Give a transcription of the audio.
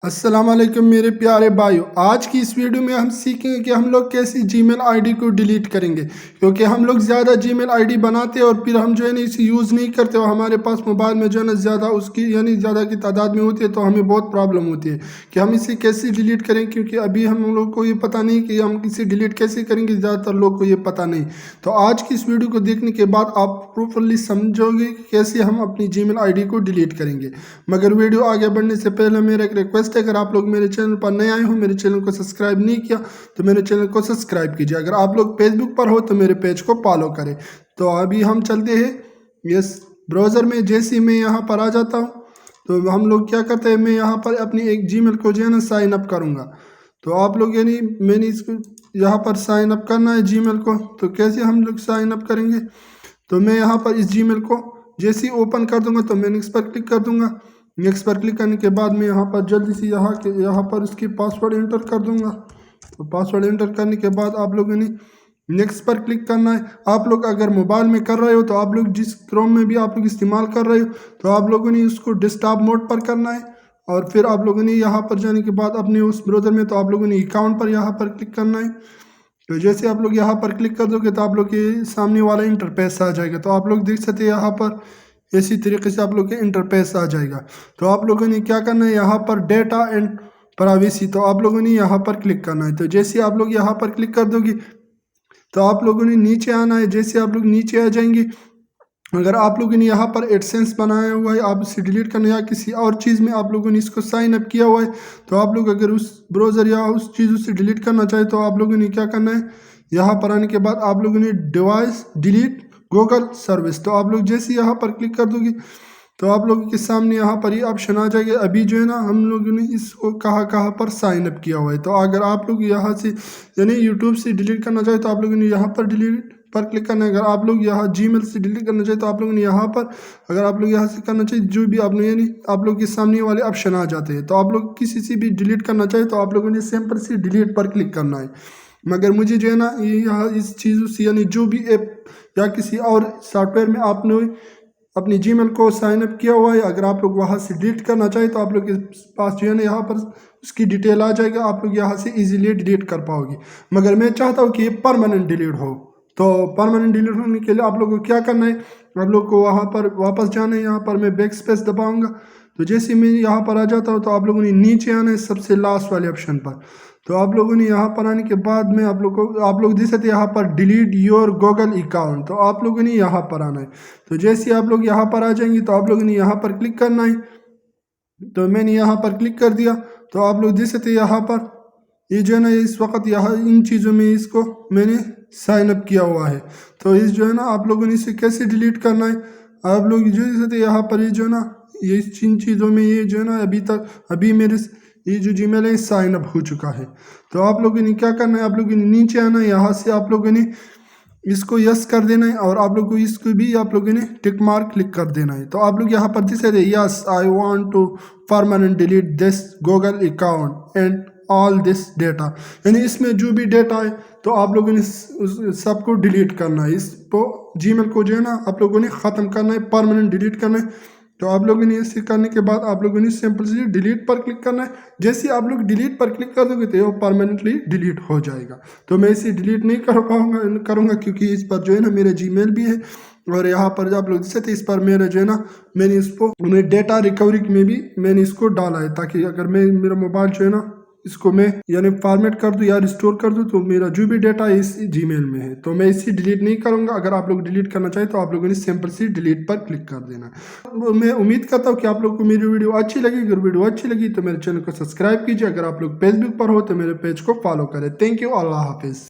अस्सलाम वालेकुम मेरे प्यारे भाइयों। आज की इस वीडियो में हम सीखेंगे कि हम लोग कैसे जीमेल आईडी को डिलीट करेंगे, क्योंकि हम लोग ज़्यादा जीमेल आईडी बनाते हैं और फिर हम जो है ना इसे यूज़ नहीं करते और हमारे पास मोबाइल में जो है ना ज़्यादा उसकी यानी ज़्यादा की तादाद में होती है, तो हमें बहुत प्रॉब्लम होती है कि हम इसे कैसे डिलीट करें। क्योंकि अभी हम लोग को ये पता नहीं कि हम इसे डिलीट कैसे करेंगे, ज़्यादातर लोग को ये पता नहीं। तो आज की इस वीडियो को देखने के बाद आप प्रॉपरली समझोगे कि कैसे हम अपनी जीमेल आईडी को डिलीट करेंगे। मगर वीडियो आगे बढ़ने से पहले मेरा एक रिक्वेस्ट, अगर आप लोग मेरे चैनल पर नए आए हो, मेरे चैनल को सब्सक्राइब नहीं किया तो मेरे चैनल को सब्सक्राइब कीजिए। अगर आप लोग फेसबुक पर हो तो मेरे पेज को फॉलो करें। तो अभी हम चलते हैं इस ब्राउज़र में। जैसे ही मैं यहाँ पर आ जाता हूँ तो हम लोग क्या करते हैं, मैं यहाँ पर अपनी एक जीमेल को जो है ना साइन अप करूँगा। तो आप लोग यानी मैंने इसको यहाँ पर साइन अप करना है जीमेल को। तो कैसे हम लोग साइन अप करेंगे, तो मैं यहाँ पर इस जीमेल को जैसे ही ओपन कर दूंगा तो मैं नेक्स्ट पर क्लिक कर दूंगा। नेक्स्ट पर क्लिक करने के बाद मैं यहाँ पर जल्दी से यहाँ पर उसकी पासवर्ड एंटर कर दूंगा। तो पासवर्ड एंटर करने के बाद आप लोगों ने नेक्स्ट पर क्लिक करना है। आप लोग अगर मोबाइल में कर रहे हो तो आप लोग जिस क्रोम में भी आप लोग इस्तेमाल कर रहे हो तो आप लोगों ने उसको डेस्कटॉप मोड पर करना है। और फिर आप लोगों ने यहाँ पर जाने के बाद अपने उस ब्राउज़र में तो आप लोगों ने अकाउंट पर यहाँ पर क्लिक करना है। तो जैसे आप लोग यहाँ पर क्लिक कर दोगे तो आप लोग के सामने वाला इंटरफेस आ जाएगा। तो आप लोग देख सकते हैं यहाँ पर इसी तरीके से आप लोग के इंटरफेस आ जाएगा। तो आप लोगों ने क्या करना है, यहाँ पर डेटा एंड प्राइवेसी, तो आप लोगों ने यहाँ पर क्लिक करना है। तो जैसे आप लोग यहाँ पर क्लिक कर दोगे तो आप लोगों ने नीचे आना है। जैसे आप लोग नीचे आ जाएंगे, अगर आप लोगों ने यहाँ पर एडसेंस बनाया हुआ है, आप इसे डिलीट करना या किसी और चीज़ में आप लोगों ने इसको साइन अप किया हुआ है, तो आप लोग अगर उस ब्राउज़र या उस चीज़ से डिलीट करना चाहे तो आप लोगों ने क्या करना है, यहाँ पर आने के बाद आप लोगों ने डिवाइस डिलीट गूगल सर्विस, तो आप लोग जैसे यहाँ पर क्लिक कर दोगे तो आप लोगों के सामने यहाँ पर ये ऑप्शन आ जाएगा। अभी जो है ना हम लोगों ने इसको कहाँ पर साइन अप किया हुआ है। तो अगर आप लोग यहाँ से यानी यूट्यूब से डिलीट करना चाहे तो आप लोगों ने यहाँ पर डिलीट पर क्लिक करना है। अगर आप लोग यहाँ जीमेल से डिलीट करना चाहिए तो आप लोगों ने यहाँ पर, अगर आप लोग यहाँ से करना चाहिए जो भी आप लोग यानी आप लोग के सामने वाले ऑप्शन आ जाते हैं। तो आप लोग किसी से भी डिलीट करना चाहे तो आप लोगों ने सिंपल से डिलीट पर क्लिक करना है। मगर मुझे जो है ना ये यहाँ इस चीज़ों से यानी जो भी ऐप या किसी और सॉफ्टवेयर में आपने अपनी जीमेल को साइन अप किया हुआ है, अगर आप लोग वहाँ से डिलीट करना चाहे तो आप लोग के पास जो है ना यहाँ पर उसकी डिटेल आ जाएगा, आप लोग यहाँ से इजीली डिलीट कर पाओगे। मगर मैं चाहता हूँ कि ये परमानेंट डिलीट हो। तो परमानेंट डिलीट होने के लिए आप लोग को क्या करना है, आप लोग को वहाँ पर वापस जाना है। यहाँ पर मैं बैक स्पेस दबाऊँगा। तो जैसे मैं यहाँ पर आ जाता हूँ तो आप लोगों ने नीचे आना है सबसे लास्ट वाले ऑप्शन पर। तो आप लोगों ने यहाँ पर आने के बाद में आप लोग देख सकते हैं यहाँ पर डिलीट योर गूगल अकाउंट, तो आप लोगों ने यहाँ पर आना है। तो जैसे आप लोग यहाँ पर आ जाएंगे तो आप लोगों ने यहाँ पर क्लिक करना है। तो मैंने यहाँ पर क्लिक कर दिया। तो आप लोग देख सकते हैं यहाँ पर ये जो है ना इस वक्त यहाँ इन चीज़ों में इसको मैंने साइन अप किया हुआ है। तो इस जो है ना आप लोगों ने इसे कैसे डिलीट करना है, आप लोग जो देख सकते यहाँ पर ये जो है ना ये इन चीज़ों में ये जो है ना अभी मेरे ये जो जीमेल है साइन अप हो चुका है। तो आप लोगों ने क्या करना है, आप लोगों ने नीचे आना है। यहाँ से आप लोगों ने इसको यस कर देना है और आप लोग को इसको भी आप लोगों ने टिक मार्क क्लिक कर देना है। तो आप लोग यहाँ पर दिख रहे yes I want to permanent delete this Google account and all this data, यानी इसमें जो भी डेटा है तो आप लोगों ने सबको डिलीट करना है। इसको जीमेल को जो है ना आप लोगों ने ख़त्म करना है, परमानेंट डिलीट करना है। तो आप लोगों ने इसे करने के बाद आप लोगों ने सिंपल से डिलीट पर क्लिक करना है। जैसे आप लोग डिलीट पर क्लिक कर दोगे तो वो परमानेंटली डिलीट हो जाएगा। तो मैं इसे डिलीट नहीं करूँगा क्योंकि इस पर जो है ना मेरा जीमेल भी है और यहाँ पर आप लोग जैसे इस पर मेरा जो है ना मैंने इसको डेटा रिकवरी में भी मैंने इसको डाला है, ताकि अगर मैं मेरा मोबाइल जो है ना इसको मैं यानी फॉर्मेट कर दूँ या रिस्टोर कर दूँ तो मेरा जो भी डेटा है इस जीमेल में है। तो मैं इसे डिलीट नहीं करूँगा। अगर आप लोग डिलीट करना चाहें तो आप लोगों ने सिंपल सी डिलीट पर क्लिक कर देना। मैं उम्मीद करता हूँ कि आप लोग को मेरी वीडियो अच्छी लगी। अगर वीडियो अच्छी लगी तो मेरे चैनल को सब्सक्राइब कीजिए। अगर आप लोग फेसबुक पर हो तो मेरे पेज को फॉलो करें। थैंक यू, अल्लाह हाफिज़।